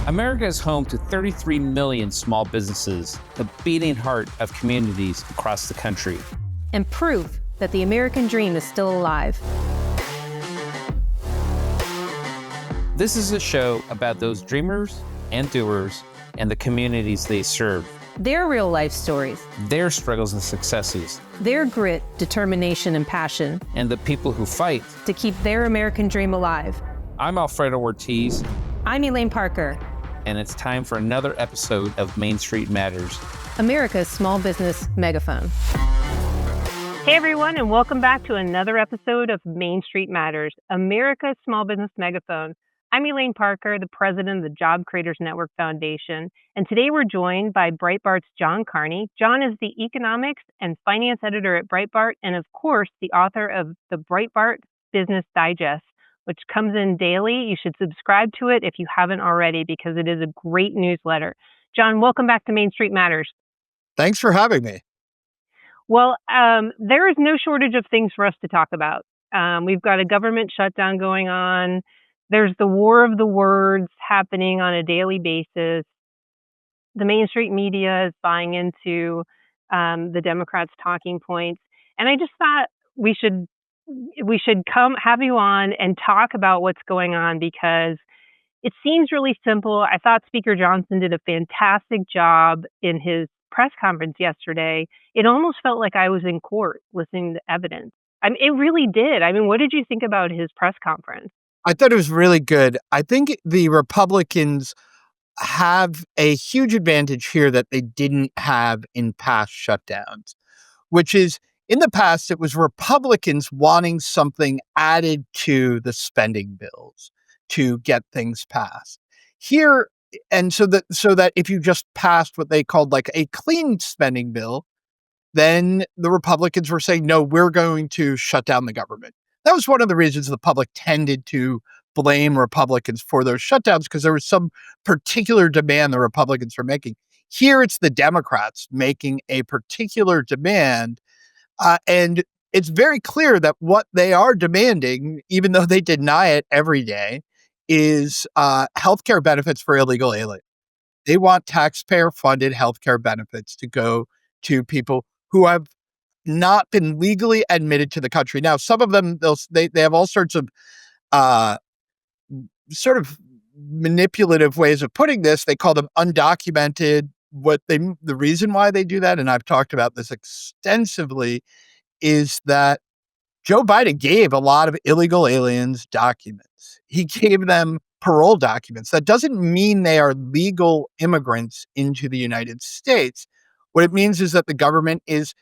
America is home to 33 million small businesses, the beating heart of communities across the country. And proof that the American dream is still alive. This is a show about those dreamers and doers and the communities they serve. Their real life stories. Their struggles and successes. Their grit, determination, and passion. And the people who fight to keep their American dream alive. I'm Alfredo Ortiz. I'm Elaine Parker. And it's time for another episode of Main Street Matters, America's small business megaphone. Hey everyone, and welcome back to another episode of Main Street Matters, America's small business megaphone. I'm Elaine Parker, the president of the Job Creators Network Foundation, and today we're joined by Breitbart's John Carney. John is the economics and finance editor at Breitbart, and of course, the author of the Breitbart Business Digest, which comes in daily. You should subscribe to it if you haven't already, because it is a great newsletter. John, welcome back to Main Street Matters. Thanks for having me. Well, there is no shortage of things for us to talk about. We've got a government shutdown going on. There's the war of the words happening on a daily basis. The Main Street media is buying into the Democrats' talking points. And I just thought we should come have you on and talk about what's going on, because it seems really simple. I thought Speaker Johnson did a fantastic job in his press conference yesterday. It almost felt like I was in court listening to evidence. I mean, it really did. I mean, what did you think about his press conference? I thought it was really good. I think the Republicans have a huge advantage here that they didn't have in past shutdowns, which is, in the past, it was Republicans wanting something added to the spending bills to get things passed. Here, and so that if you just passed what they called like a clean spending bill, then the Republicans were saying, no, we're going to shut down the government. That was one of the reasons the public tended to blame Republicans for those shutdowns, because there was some particular demand the Republicans were making. Here, it's the Democrats making a particular demand. And it's very clear that what they are demanding, even though they deny it every day, is healthcare benefits for illegal aliens. They want taxpayer-funded healthcare benefits to go to people who have not been legally admitted to the country. Now, some of them, they have all sorts of sort of manipulative ways of putting this. They call them undocumented. The reason why they do that, and I've talked about this extensively, is that Joe Biden gave a lot of illegal aliens documents. He gave them parole documents. That doesn't mean they are legal immigrants into the United States. What it means is that the government is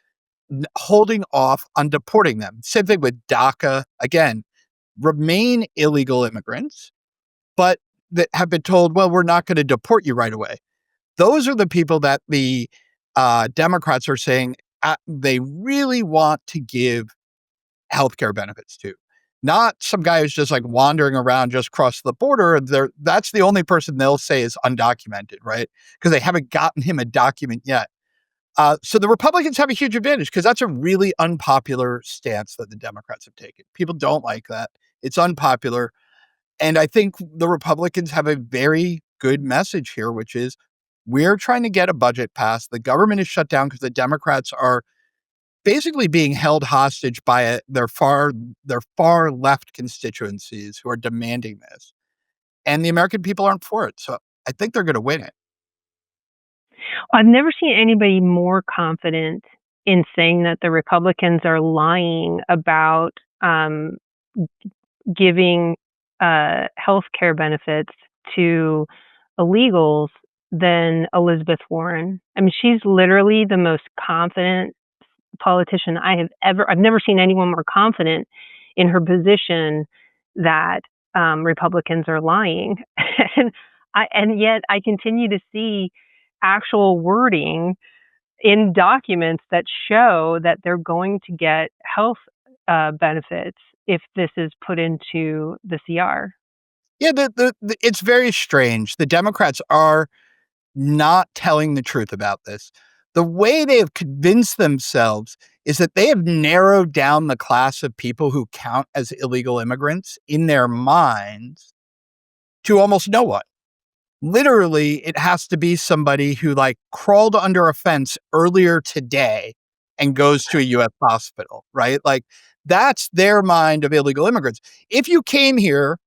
holding off on deporting them. Same thing with DACA. Again, remain illegal immigrants, but that have been told, well, we're not going to deport you right away. Those are the people that the Democrats are saying they really want to give healthcare benefits to. Not some guy who's just like wandering around just across the border. That's the only person they'll say is undocumented, right? Because they haven't gotten him a document yet. So the Republicans have a huge advantage, because that's a really unpopular stance that the Democrats have taken. People don't like that. It's unpopular. And I think the Republicans have a very good message here, which is, we're trying to get a budget passed. The government is shut down because the Democrats are basically being held hostage by their far left constituencies who are demanding this. And the American people aren't for it. So I think they're going to win it. I've never seen anybody more confident in saying that the Republicans are lying about giving health care benefits to illegals than Elizabeth Warren. I mean, she's literally the most confident politician I've never seen anyone more confident in her position that Republicans are lying. And yet I continue to see actual wording in documents that show that they're going to get health benefits if this is put into the CR. Yeah, it's very strange. The Democrats are not telling the truth about this. The way they have convinced themselves is that they have narrowed down the class of people who count as illegal immigrants in their minds to almost no one. literally it has to be somebody who like crawled under a fence earlier today and goes to a US hospital, right? Like that's their mind of illegal immigrants. If you came here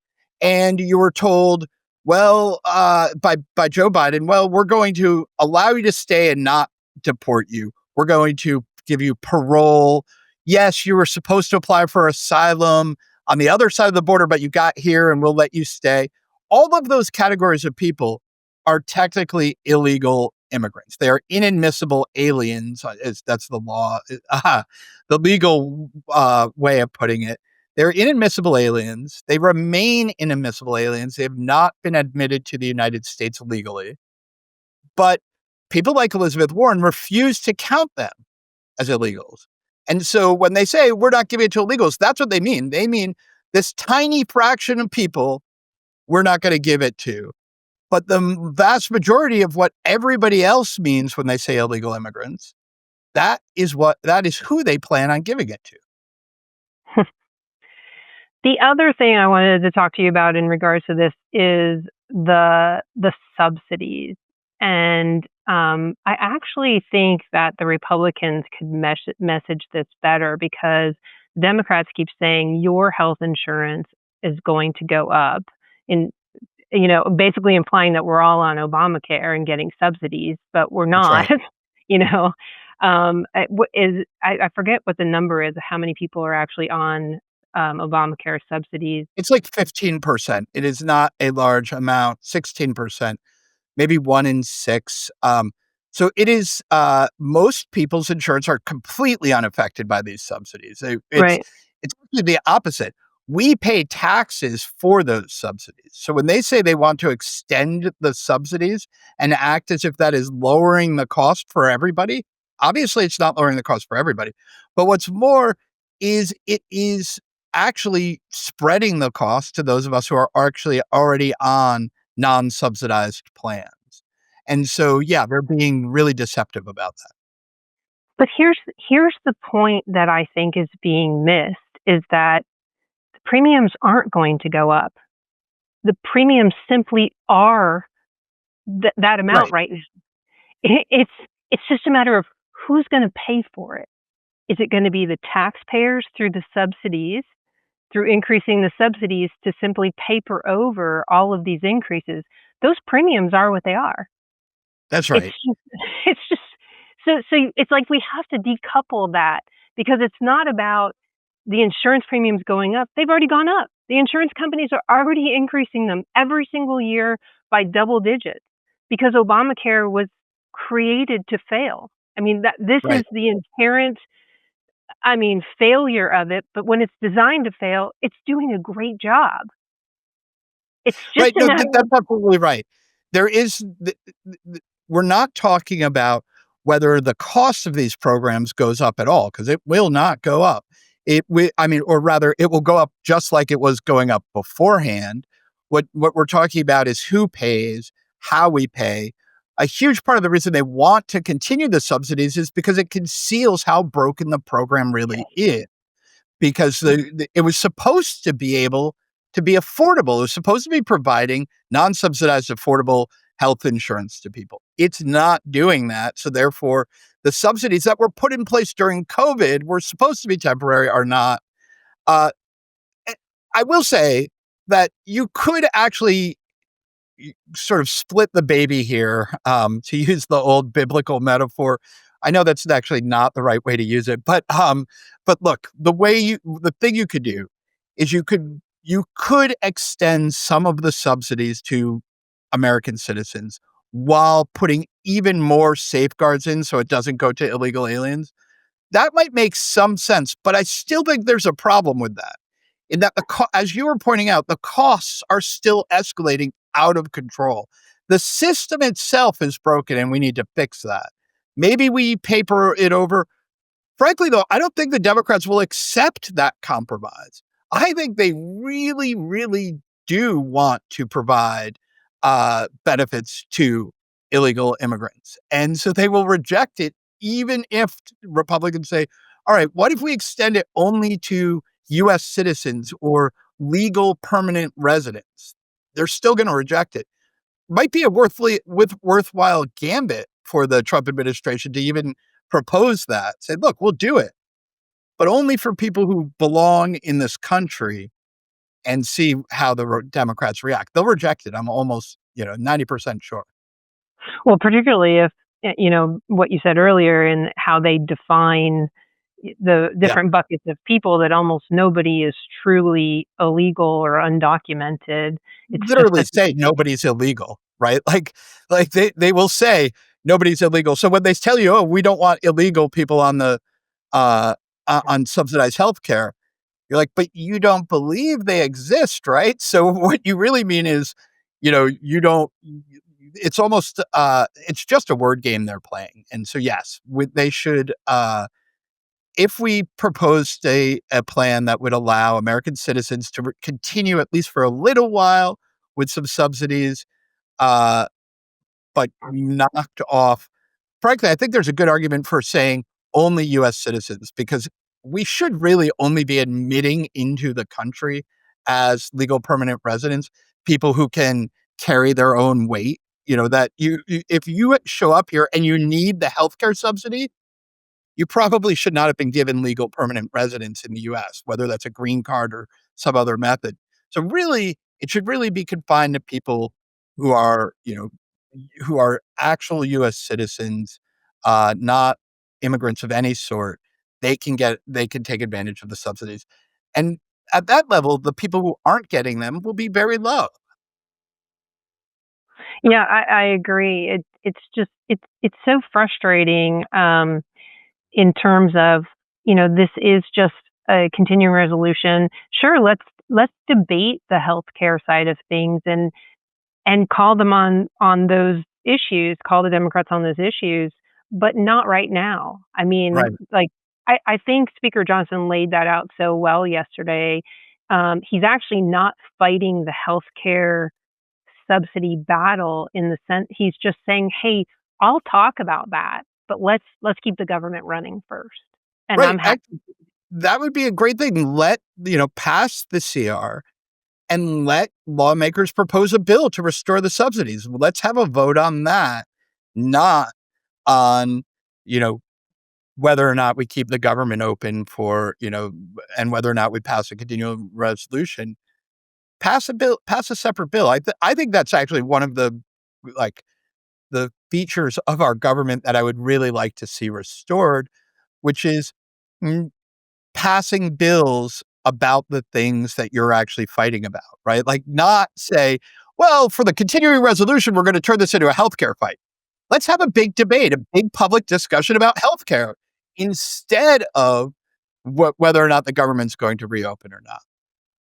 and you were told, well, by Joe Biden, well, we're going to allow you to stay and not deport you. We're going to give you parole. Yes, you were supposed to apply for asylum on the other side of the border, but you got here and we'll let you stay. All of those categories of people are technically illegal immigrants. They are inadmissible aliens. That's the law, the legal way of putting it. They're inadmissible aliens. They remain inadmissible aliens. They have not been admitted to the United States legally. But people like Elizabeth Warren refuse to count them as illegals. And so when they say we're not giving it to illegals, that's what they mean. They mean this tiny fraction of people we're not going to give it to. But the vast majority of what everybody else means when they say illegal immigrants, that is who they plan on giving it to. The other thing I wanted to talk to you about in regards to this is the subsidies. And I actually think that the Republicans could message this better, because Democrats keep saying your health insurance is going to go up, in basically implying that we're all on Obamacare and getting subsidies, but we're not. Right. I forget what the number is, how many people are actually on Obamacare subsidies. It's like 15%. It is not a large amount, 16%, maybe 1 in 6. So it is, most people's insurance are completely unaffected by these subsidies. Right. It's actually the opposite. We pay taxes for those subsidies. So when they say they want to extend the subsidies and act as if that is lowering the cost for everybody, obviously it's not lowering the cost for everybody. But what's more is it is actually spreading the cost to those of us who are actually already on non-subsidized plans. And so, yeah, they're being really deceptive about that. But here's the point that I think is being missed, is that the premiums aren't going to go up. The premiums simply are that amount right now. It's just a matter of who's going to pay for it. Is it going to be the taxpayers through the subsidies, through increasing the subsidies to simply paper over all of these increases? Those premiums are what they are. That's right. It's just so it's like we have to decouple that, because it's not about the insurance premiums going up. They've already gone up. The insurance companies are already increasing them every single year by double digits, because Obamacare was created to fail. I mean, this Right. is the inherent, failure of it. But when it's designed to fail, it's doing a great job. It's just Right. No, that's absolutely right. There is, we're not talking about whether the cost of these programs goes up at all, because it will not go up. Or rather, it will go up just like it was going up beforehand. What we're talking about is who pays, how we pay. A huge part of the reason they want to continue the subsidies is because it conceals how broken the program really is. Because it was supposed to be able to be affordable. It was supposed to be providing non-subsidized, affordable health insurance to people. It's not doing that. So therefore, the subsidies that were put in place during COVID were supposed to be temporary, are not. I will say that you could actually sort of split the baby here, to use the old biblical metaphor. I know that's actually not the right way to use it, but look, the thing you could do is you could extend some of the subsidies to American citizens while putting even more safeguards in so it doesn't go to illegal aliens. That might make some sense, but I still think there's a problem with that. In that, as you were pointing out, the costs are still escalating out of control. The system itself is broken and we need to fix that. Maybe we paper it over. Frankly, though, I don't think the Democrats will accept that compromise. I think they really, really do want to provide benefits to illegal immigrants. And so they will reject it, even if Republicans say, all right, what if we extend it only to US citizens or legal permanent residents? They're still going to reject it. might be a worthwhile gambit for the Trump administration to even propose that. Say, look, we'll do it, but only for people who belong in this country, and see how the Democrats react. They'll reject it. I'm almost 90% sure. Well, particularly if, what you said earlier and how they define the Yeah, different buckets of people, that almost nobody is truly illegal or undocumented. It's just literally that, say nobody's illegal, right? Like they will say nobody's illegal. So when they tell you, oh, we don't want illegal people on the uh on subsidized healthcare, you're like, but you don't believe they exist, right? So what you really mean is, you don't. It's almost it's just a word game they're playing. And so yes, they should. If we proposed a plan that would allow American citizens to continue, at least for a little while, with some subsidies, uh, but knocked off. Frankly, I think there's a good argument for saying only U.S. citizens, because we should really only be admitting into the country as legal permanent residents people who can carry their own weight. That if you show up here and you need the healthcare subsidy, you probably should not have been given legal permanent residence in the US, whether that's a green card or some other method. So really, it should really be confined to people who are, who are actual US citizens, not immigrants of any sort. They can take advantage of the subsidies. And at that level, the people who aren't getting them will be very low. yeah, I agree. It's so frustrating. In terms of, this is just a continuing resolution. Sure, let's debate the healthcare side of things and call them on those issues, call the Democrats on those issues, but not right now. I Right. mean, like, I think Speaker Johnson laid that out so well yesterday. He's actually not fighting the healthcare subsidy battle in the sense, he's just saying, "Hey, I'll talk about that, but let's keep the government running first." And Right. I'm happy. That would be a great thing. Pass the CR and let lawmakers propose a bill to restore the subsidies. Let's have a vote on that, not on, you know, whether or not we keep the government open for, and whether or not we pass a continuing resolution. Pass a bill, pass a separate bill. I think that's actually one of like the features of our government that I would really like to see restored, which is mm, passing bills about the things that you're actually fighting about, right? Like, not say, well, for the continuing resolution, we're going to turn this into a healthcare fight. Let's have a big debate, a big public discussion about healthcare instead of whether or not the government's going to reopen or not.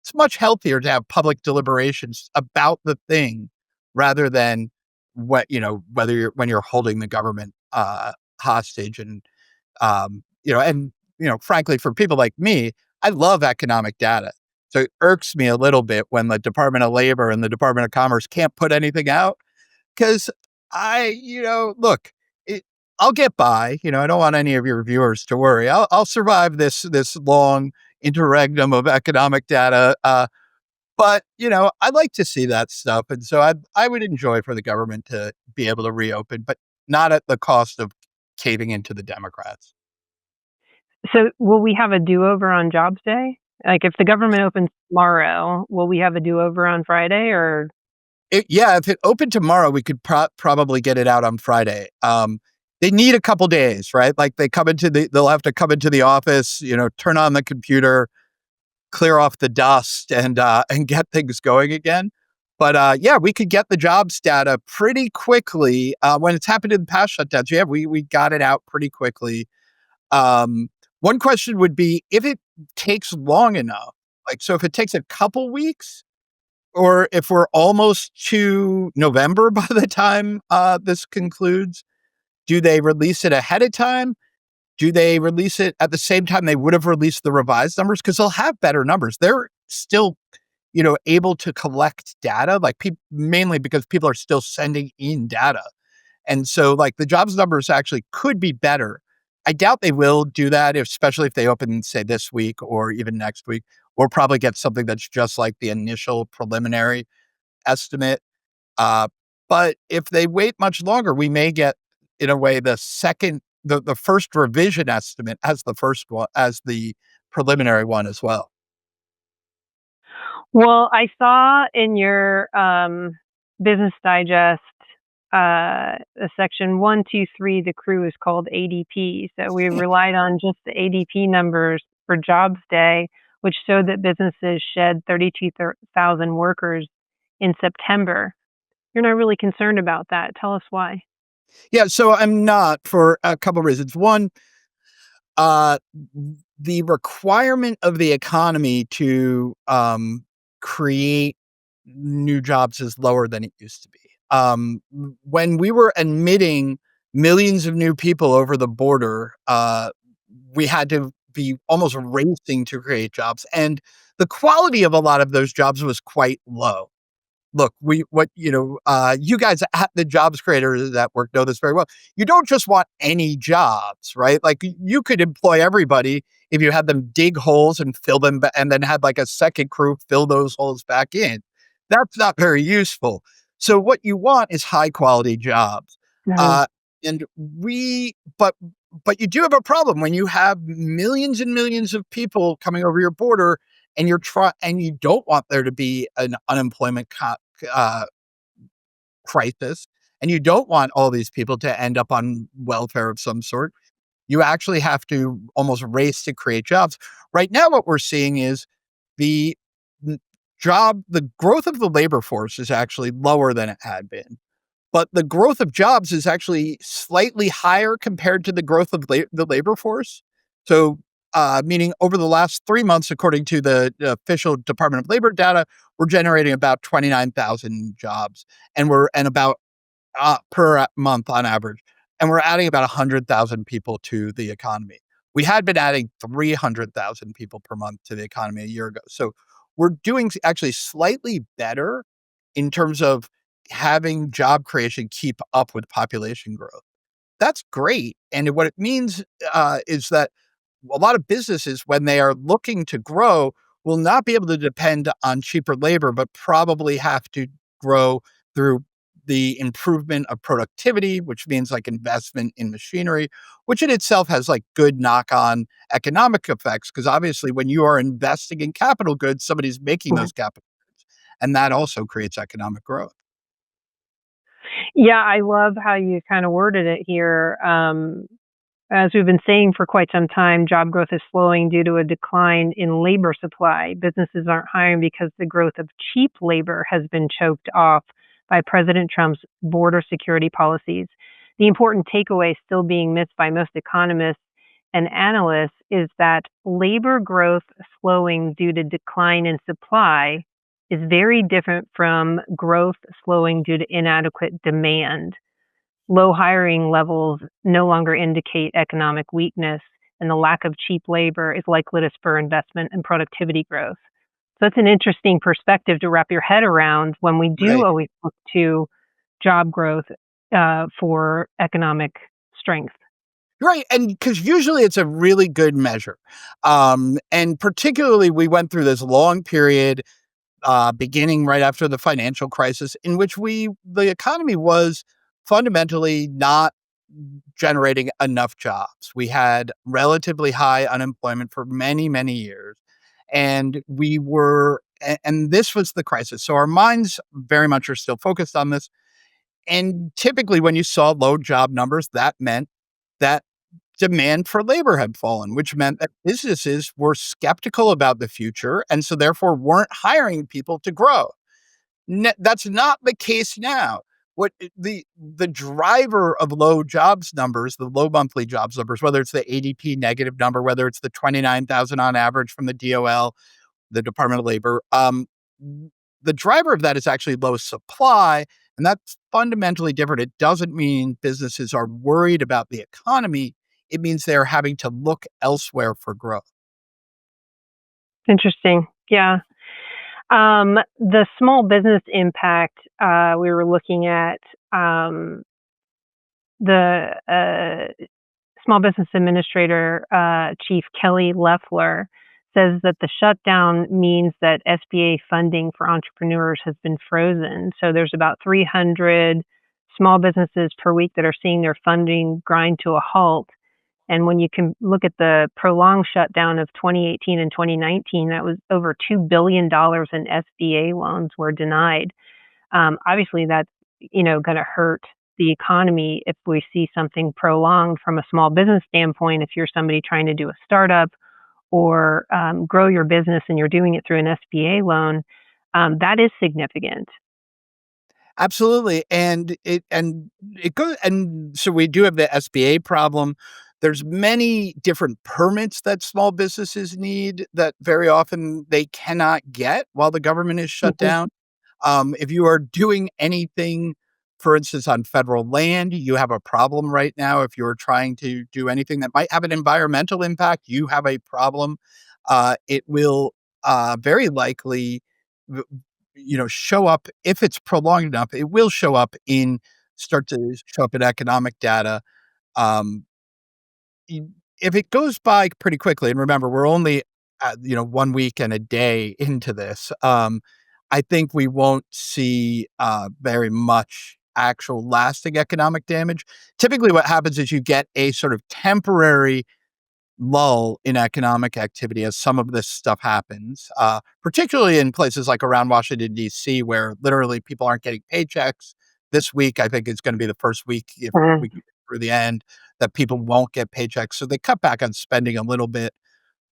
It's much healthier to have public deliberations about the thing rather than whether when you're holding the government hostage. Frankly, for people like me, I love economic data. So it irks me a little bit when the Department of Labor and the Department of Commerce can't put anything out, because look, it, I'll get by. I don't want any of your viewers to worry. I'll survive this long interregnum of economic data. But I'd like to see that stuff, and so I would enjoy for the government to be able to reopen, but not at the cost of caving into the Democrats. So, will we have a do-over on Jobs Day? Like, if the government opens tomorrow, will we have a do-over on Friday? Or Yeah, if it opened tomorrow, we could probably get it out on Friday. They need a couple days, right? Like they'll have to come into the office, turn on the computer, clear off the dust, and get things going again. But yeah, we could get the jobs data pretty quickly. When it's happened in the past shutdowns, yeah, we got it out pretty quickly. Um, One question would be if it takes long enough, like, so if it takes a couple weeks, or if we're almost to November by the time this concludes, do they release it ahead of time? Do they release it at the same time they would have released the revised numbers? Because they'll have better numbers. They're still, able to collect data, like mainly because people are still sending in data. And so, like, the jobs numbers actually could be better. I doubt they will do that, especially if they open, say, this week or even next week. We'll probably get something that's just like the initial preliminary estimate. Uh, But if they wait much longer, we may get, in a way, the first revision estimate as the first one, as the preliminary one as well. Well, I saw in your Business Digest a section 123, the crew is called ADP. So we relied on just the ADP numbers for Jobs Day, which showed that businesses shed 32,000 workers in September. You're not really concerned about that. Tell us why. Yeah, so I'm not, for a couple of reasons. One, uh, the requirement of the economy to create new jobs is lower than it used to be. When we were admitting millions of new people over the border, we had to be almost racing to create jobs, and the quality of a lot of those jobs was quite low. Look, you guys at the jobs creators network know this very well. You don't just want any jobs, right? Like, you could employ everybody if you had them dig holes and fill them, and then had like a second crew fill those holes back in. That's not very useful. So what you want is high quality jobs. Mhm. Uh, and we, but you do have a problem when you have millions and millions of people coming over your border, and and you don't want there to be an unemployment uh, crisis, and you don't want all these people to end up on welfare of some sort. You actually have to almost race to create jobs. Right now, what we're seeing is the the growth of the labor force is actually lower than it had been, but the growth of jobs is actually slightly higher compared to the growth of the labor force. So, meaning over the last 3 months, according to the official Department of Labor data, we're generating about 29,000 jobs, and about per month on average, and we're adding about 100,000 people to the economy. We had been adding 300,000 people per month to the economy a year ago. So we're doing actually slightly better in terms of having job creation keep up with population growth. That's great. And what it means is that a lot of businesses, when they are looking to grow, will not be able to depend on cheaper labor, but probably have to grow through the improvement of productivity, which means like investment in machinery, which in itself has like good knock on economic effects. Because obviously, when you are investing in capital goods, somebody's making those capital goods. And that also creates economic growth. Yeah, I love how you kind of worded it here. As we've been saying for quite some time, job growth is slowing due to a decline in labor supply. Businesses aren't hiring because the growth of cheap labor has been choked off by President Trump's border security policies. The important takeaway still being missed by most economists and analysts is that labor growth slowing due to decline in supply is very different from growth slowing due to inadequate demand. Low hiring levels no longer indicate economic weakness, and the lack of cheap labor is likely to spur investment and productivity growth. So it's an interesting perspective to wrap your head around when we do Right. always look to job growth for economic strength. Right. And because usually it's a really good measure. And particularly, we went through this long period beginning right after the financial crisis, in which the economy was fundamentally not generating enough jobs. We had relatively high unemployment for many, many years, and and this was the crisis. So our minds very much are still focused on this. And typically, when you saw low job numbers, that meant that demand for labor had fallen, which meant that businesses were skeptical about the future and so therefore weren't hiring people to grow. That's not the case now. What the driver of low jobs numbers, the low monthly jobs numbers, whether it's the ADP negative number, whether it's the 29,000 on average from the DOL, the Department of Labor, the driver of that is actually low supply, and that's fundamentally different. It doesn't mean businesses are worried about the economy. It means they're having to look elsewhere for growth. Interesting. Yeah. The small business impact, we were looking at the Small Business Administrator Chief Kelly Loeffler says that the shutdown means that SBA funding for entrepreneurs has been frozen. So there's about 300 small businesses per week that are seeing their funding grind to a halt. And when you can look at the prolonged shutdown of 2018 and 2019, that was over $2 billion in SBA loans were denied. Obviously, that's going to hurt the economy if we see something prolonged from a small business standpoint. If you're somebody trying to do a startup or grow your business and you're doing it through an SBA loan, that is significant. Absolutely. And it goes, and so we do have the SBA problem. There's many different permits that small businesses need that very often they cannot get while the government is shut Mhm. down. If you are doing anything, for instance, on federal land, you have a problem right now. If you're trying to do anything that might have an environmental impact, you have a problem. It will very likely, show up if it's prolonged enough. It will start to show up in economic data. Um, if it goes by pretty quickly, and remember, we're only 1 week and a day into this. I think we won't see very much actual lasting economic damage. Typically, what happens is you get a sort of temporary lull in economic activity as some of this stuff happens, particularly in places like around Washington, D.C., where literally people aren't getting paychecks. This week, I think, is going to be the first week, if we get through the end, that people won't get paychecks. So they cut back on spending a little bit.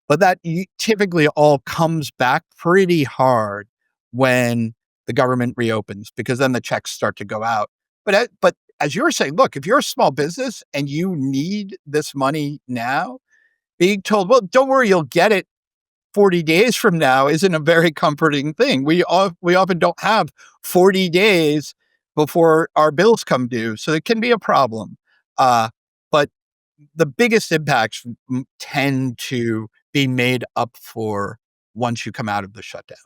But that typically all comes back pretty hard when the government reopens, because then the checks start to go out. But as you were saying, look, if you're a small business and you need this money now, being told, "Well, don't worry, you'll get it 40 days from now," isn't a very comforting thing. We often don't have 40 days before our bills come due, so it can be a problem. But the biggest impacts tend to be made up for once you come out of the shutdown.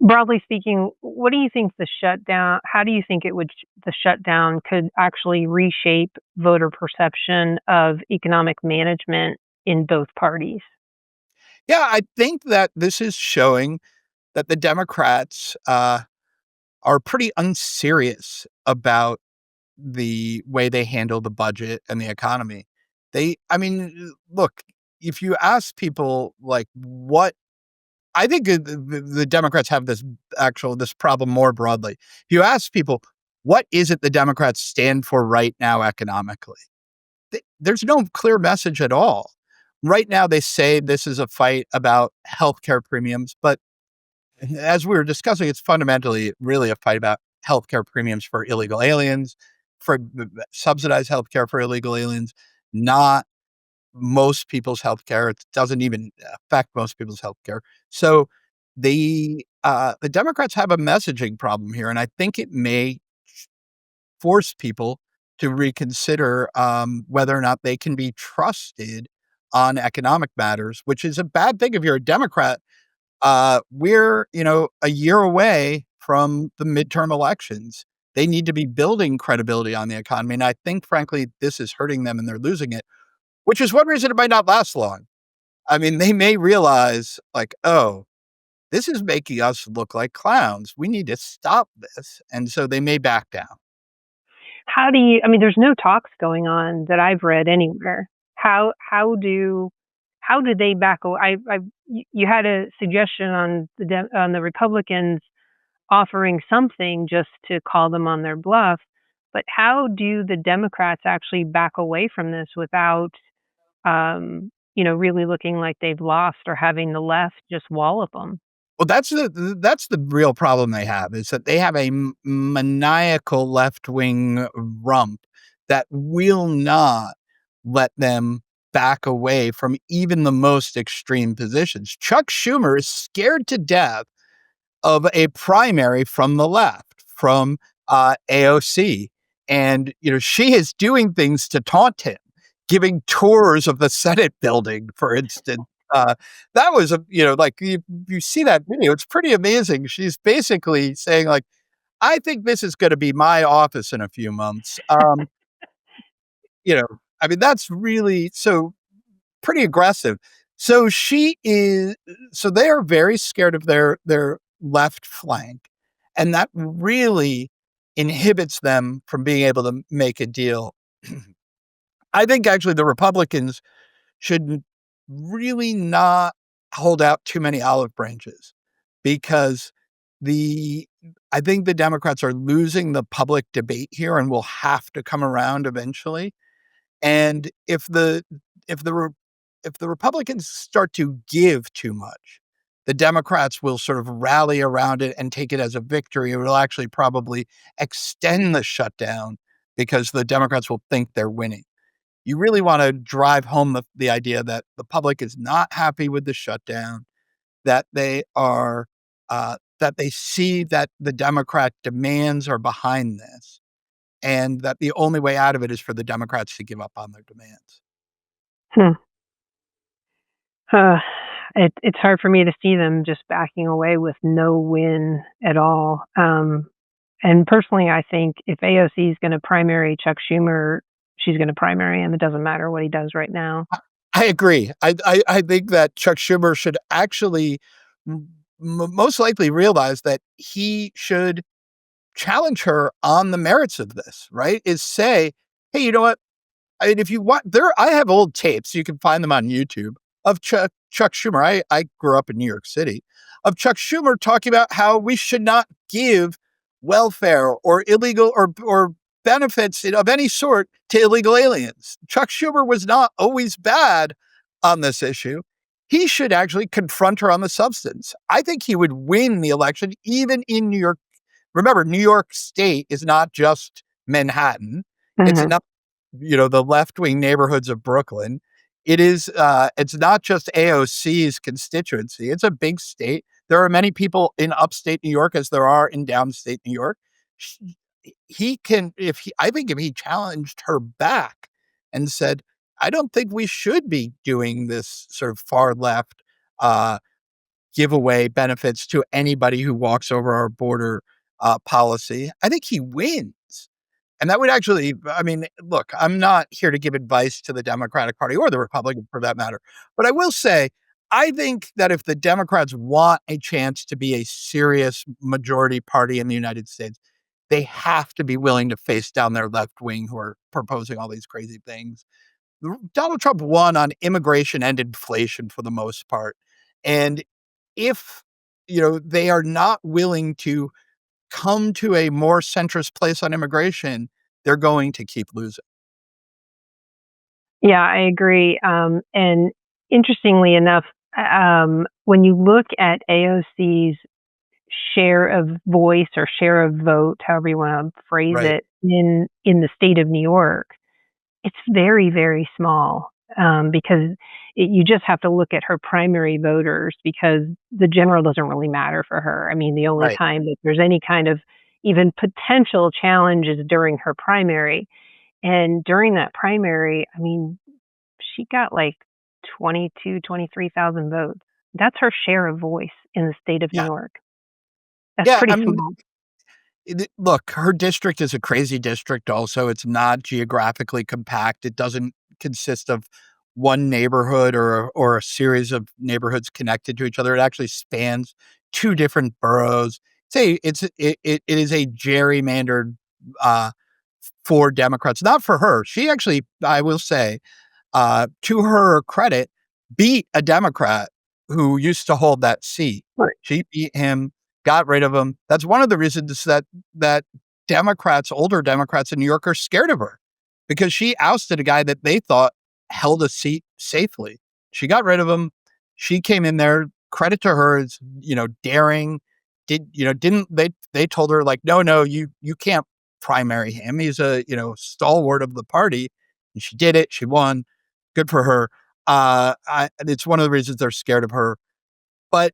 Broadly speaking, what do you think the shutdown? How do you think the shutdown could actually reshape voter perception of economic management in both parties? Yeah, I think that this is showing that the Democrats are pretty unserious about the way they handle the budget and the economy. I mean, look, if you ask people like what I think the Democrats have this problem more broadly. If you ask people, what is it the Democrats stand for right now economically? There's no clear message at all. Right now, they say this is a fight about healthcare premiums, but as we were discussing, it's fundamentally really a fight about healthcare premiums for illegal aliens, for subsidized healthcare for illegal aliens, not most people's healthcare. It doesn't even affect most people's healthcare. So the Democrats have a messaging problem here, and I think it may force people to reconsider whether or not they can be trusted on economic matters, which is a bad thing if you're a Democrat. We're a year away from the midterm elections. They need to be building credibility on the economy, and I think, frankly, this is hurting them, and they're losing it. Which is one reason it might not last long. I mean, they may realize, like, "Oh, this is making us look like clowns. We need to stop this." And so they may back down. How do you? I mean, there's no talks going on that I've read anywhere. How do they back away? You had a suggestion on on the Republicans offering something just to call them on their bluff, but how do the Democrats actually back away from this without really looking like they've lost or having the left just wallop them? Well, that's the real problem they have, is that they have a maniacal left-wing rump that will not let them back away from even the most extreme positions. Chuck Schumer is scared to death of a primary from the left, from AOC. And, she is doing things to taunt him, giving tours of the Senate building, for instance. That was, like you see that video, it's pretty amazing. She's basically saying, like, I think this is going to be my office in a few months. You know, I mean, that's really so pretty aggressive. So they are very scared of their left flank, and that really inhibits them from being able to make a deal. I think actually the Republicans should really not hold out too many olive branches, because the I think the Democrats are losing the public debate here and will have to come around eventually. And if the Re- if the Republicans start to give too much, the Democrats will sort of rally around it and take it as a victory. It will actually probably extend the shutdown because the Democrats will think they're winning. You really want to drive home the idea that the public is not happy with the shutdown, that that they see that the Democrat demands are behind this, and that the only way out of it is for the Democrats to give up on their demands. Hmm. Uh, it's hard for me to see them just backing away with no win at all. And personally, I think if AOC is going to primary Chuck Schumer, she's going to primary him. It doesn't matter what he does right now. I agree. I think that Chuck Schumer should actually most likely realize that he should challenge her on the merits of this, right? Is say, hey, you know what? I mean, if you want, I have old tapes. You can find them on YouTube of Chuck Schumer. I grew up in New York City, of Chuck Schumer talking about how we should not give welfare or illegal or benefits of any sort to illegal aliens. Chuck Schumer was not always bad on this issue. He should actually confront her on the substance. I think he would win the election, even in New York. Remember, New York State is not just Manhattan. It's Mhm. not, the left-wing neighborhoods of Brooklyn. It's not just AOC's constituency. It's a big state. There are many people in upstate New York as there are in downstate New York. Sh- He can, I think if he challenged her back and said, I don't think we should be doing this sort of far left, uh, give away benefits to anybody who walks over our border policy, I think he wins. And that would actually, I mean, look, I'm not here to give advice to the Democratic Party or the Republican for that matter. But I will say, I think that if the Democrats want a chance to be a serious majority party in the United States, they have to be willing to face down their left wing who are proposing all these crazy things. Donald Trump won on immigration and inflation for the most part. And if, they are not willing to come to a more centrist place on immigration, they're going to keep losing. Yeah, I agree. And interestingly enough, when you look at AOC's share of voice or share of vote, however you want to phrase Right. it, in the state of New York, it's very, very small, because you just have to look at her primary voters because the general doesn't really matter for her. I mean, the only Right. time that there's any kind of even potential challenge is during her primary. And during that primary, I mean, she got like 23,000 votes. That's her share of voice in the state of New Yeah. York. That's Yeah. pretty I mean, small. look, her district is a crazy district also. It's not geographically compact. It doesn't consist of one neighborhood or a series of neighborhoods connected to each other. It actually spans two different boroughs. It is a gerrymandered uh, for Democrats, not for her. She actually, I will say, to her credit, beat a Democrat who used to hold that seat. Right. She beat him, got rid of him. That's one of the reasons that Democrats, older Democrats in New York, are scared of her, because she ousted a guy that they thought held a seat safely. She got rid of him. She came in there. Credit to her is, daring. Didn't they told her, like, no, you can't primary him. He's a, stalwart of the party. And she did it. She won. Good for her. It's one of the reasons they're scared of her. But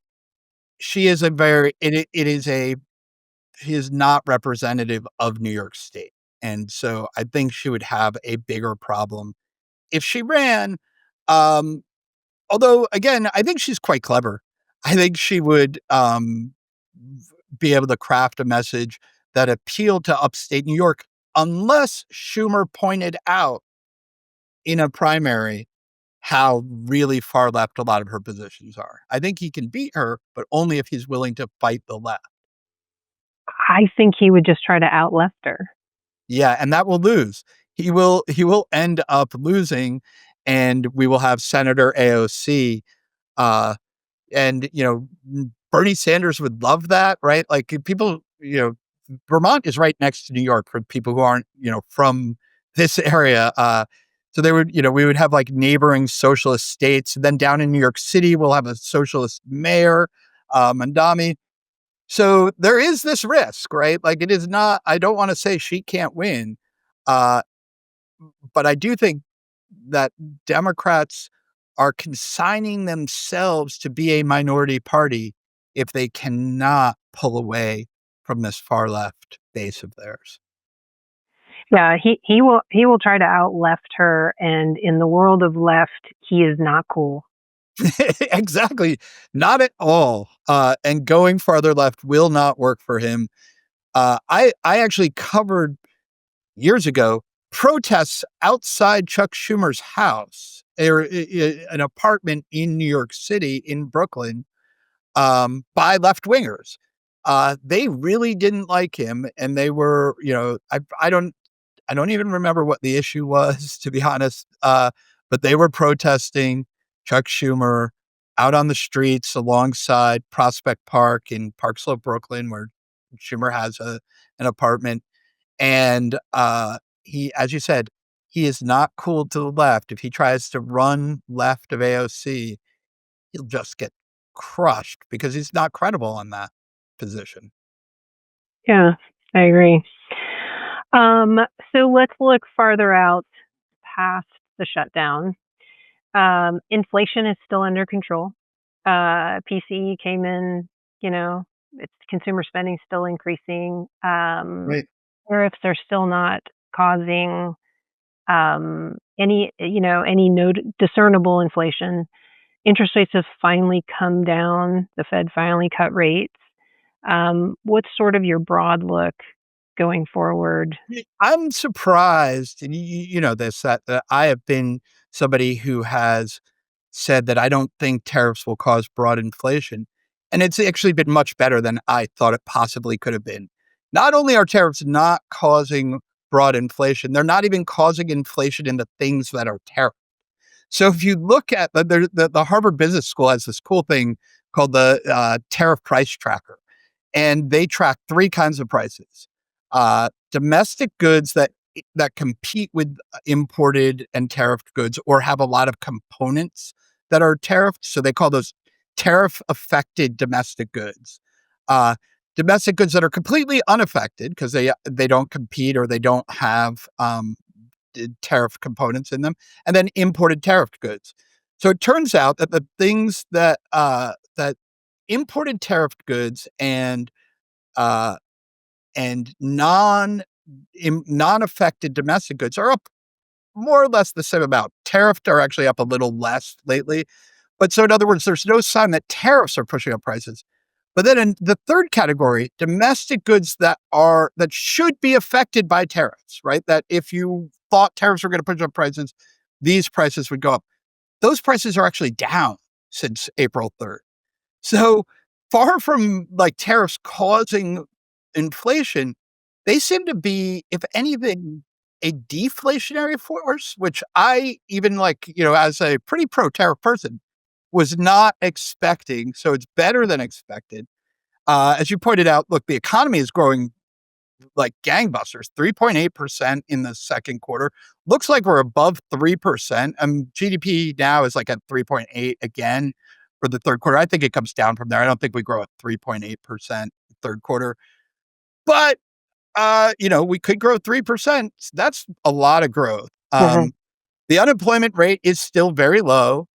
she is a very it is a she is not representative of New York State. And so I think she would have a bigger problem if she ran. Um, Although again, I think she's quite clever. I think she would be able to craft a message that appealed to upstate New York, unless Schumer pointed out in a primary how really far left a lot of her positions are. I think he can beat her, but only if he's willing to fight the left. I think he would just try to out left her. Yeah, and that will lose. He will end up losing, and we will have Senator AOC. Uh, and Bernie Sanders would love that, right? Like people, Vermont is right next to New York for people who aren't, from this area. So we would have like neighboring socialist states. And then down in New York City, we'll have a socialist mayor, Mandami. So there is this risk, right? Like it is not, I don't want to say she can't win. Uh, but I do think that Democrats are consigning themselves to be a minority party if they cannot pull away from this far left base of theirs. Yeah, he will try to out left her, and in the world of left, he is not cool. Exactly. Not at all. And going farther left will not work for him. I actually covered years ago protests outside Chuck Schumer's house, or an apartment in New York City, in Brooklyn, by left wingers. They really didn't like him, and they were, I don't even remember what the issue was, to be honest. But they were protesting Chuck Schumer out on the streets alongside Prospect Park in Park Slope, Brooklyn, where Schumer has an apartment. And he, as you said, he is not cool to the left. If he tries to run left of AOC, he'll just get crushed because he's not credible on that position. Yeah, I agree. So let's look farther out past the shutdown. Inflation is still under control. PCE came in, it's consumer spending still increasing. Right. Tariffs are still not causing any discernible inflation. Interest rates have finally come down. The Fed finally cut rates. What's sort of your broad look going forward? I'm surprised, and you know this, that I have been somebody who has said that I don't think tariffs will cause broad inflation. And it's actually been much better than I thought it possibly could have been. Not only are tariffs not causing broad inflation, they're not even causing inflation in the things that are tariffed. So if you look at the Harvard Business School has this cool thing called the tariff price tracker, and they track three kinds of prices: domestic goods that compete with imported and tariffed goods, or have a lot of components that are tariffed. So they call those tariff affected domestic goods. Uh, Domestic goods that are completely unaffected because they don't compete or they don't have tariff components in them, and then imported tariffed goods. So it turns out that the things that imported tariffed goods uh, and non-affected domestic goods are up more or less the same amount. Tariffed are actually up a little less lately. But so in other words, there's no sign that tariffs are pushing up prices. But then in the third category, domestic goods that should be affected by tariffs, right? That if you thought tariffs were going to push up prices, these prices would go up. Those prices are actually down since April 3rd. So far from like tariffs causing inflation, they seem to be, if anything, a deflationary force, which I even as a pretty pro tariff person, was not expecting. So it's better than expected. As you pointed out, look, the economy is growing like gangbusters, 3.8% in the second quarter. Looks like we're above 3%. GDP now is like at 3.8 again for the third quarter. I think it comes down from there. I don't think we grow at 3.8% third quarter. But, we could grow 3%. That's a lot of growth. Mhm. The unemployment rate is still very low.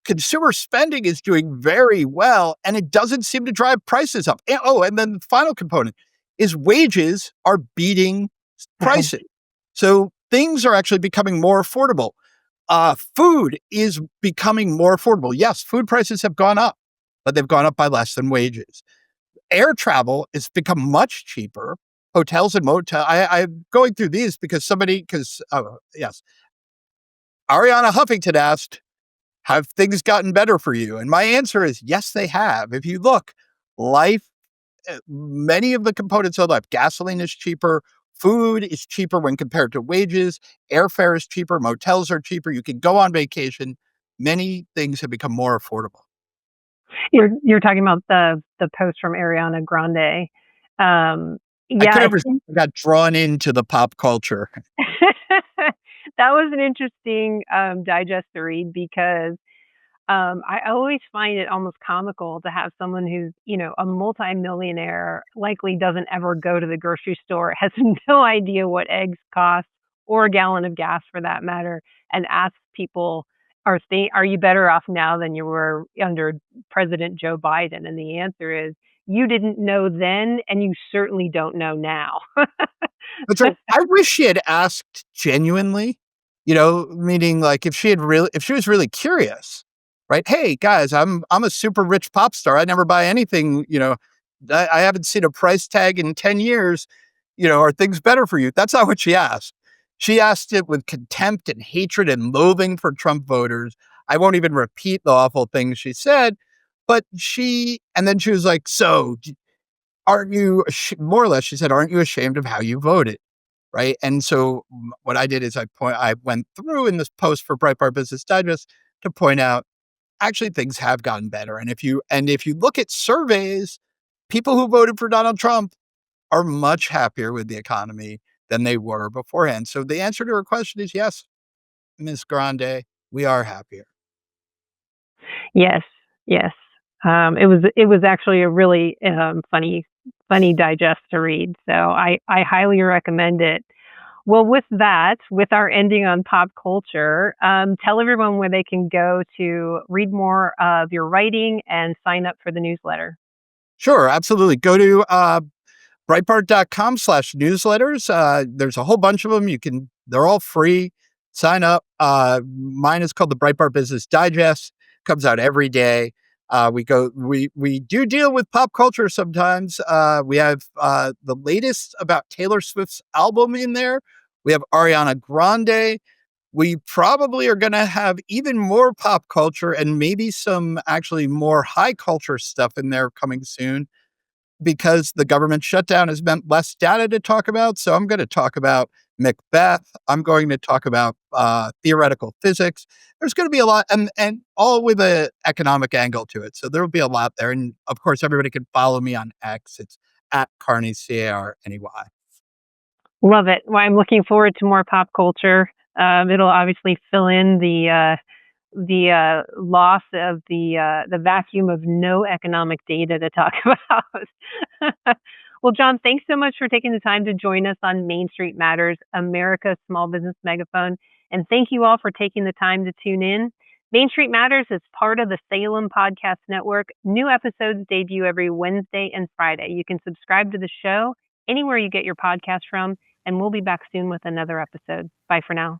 Consumer spending is doing very well, and it doesn't seem to drive prices up. And then the final component is wages are beating Mhm. prices. So things are actually becoming more affordable. Food is becoming more affordable. Yes, food prices have gone up, but they've gone up by less than wages. Air travel has become much cheaper. Hotels and motel. I'm going through these because yes, Ariana Huffington asked, have things gotten better for you? And my answer is yes, they have. If you look, life, many of the components of life, gasoline is cheaper, food is cheaper when compared to wages, airfare is cheaper, motels are cheaper, you can go on vacation. Many things have become more affordable. You're talking about the post from Ariana Grande. Um, I yeah, could I have think got drawn into the pop culture. that was an interesting digest to read because I always find it almost comical to have someone who's, a multimillionaire, likely doesn't ever go to the grocery store, has no idea what eggs cost or a gallon of gas for that matter, and asks people, are you better off now than you were under President Joe Biden? And the answer is, you didn't know then, and you certainly don't know now. That's right. I wish she had asked genuinely, meaning like if she was really curious, right? Hey guys, I'm a super rich pop star. I never buy anything, I haven't seen a price tag in 10 years. Are things better for you? That's not what she asked. She asked it with contempt and hatred and loathing for Trump voters. I won't even repeat the awful things she said, and then she was like, so aren't you, more or less, she said, aren't you ashamed of how you voted? Right. And so what I did is I went through in this post for Breitbart Business Digest to point out actually things have gotten better. And if you look at surveys, people who voted for Donald Trump are much happier with the economy than they were beforehand. So the answer to her question is yes, Ms. Grande, we are happier. Yes, yes. It was actually a really funny digest to read. So I highly recommend it. Well, with that, with our ending on pop culture, tell everyone where they can go to read more of your writing and sign up for the newsletter. Sure, absolutely. Go to Breitbart.com/newsletters. There's a whole bunch of them. They're all free. Sign up. Mine is called the Breitbart Business Digest. Comes out every day. We do deal with pop culture sometimes. We have the latest about Taylor Swift's album in there. We have Ariana Grande. We probably are going to have even more pop culture and maybe some actually more high culture stuff in there coming soon, because the government shutdown has meant less data to talk about. So I'm going to talk about Macbeth. I'm going to talk about theoretical physics. There's going to be a lot, and all with an economic angle to it. So there will be a lot there. And of course, everybody can follow me on X. It's at Carney, Carney. Love it. Well, I'm looking forward to more pop culture. It'll obviously fill in the loss of the vacuum of no economic data to talk about. Well, John, thanks so much for taking the time to join us on Main Street Matters, America's small business megaphone. And thank you all for taking the time to tune in. Main Street Matters is part of the Salem Podcast Network. New episodes debut every Wednesday and Friday. You can subscribe to the show anywhere you get your podcast from, and we'll be back soon with another episode. Bye for now.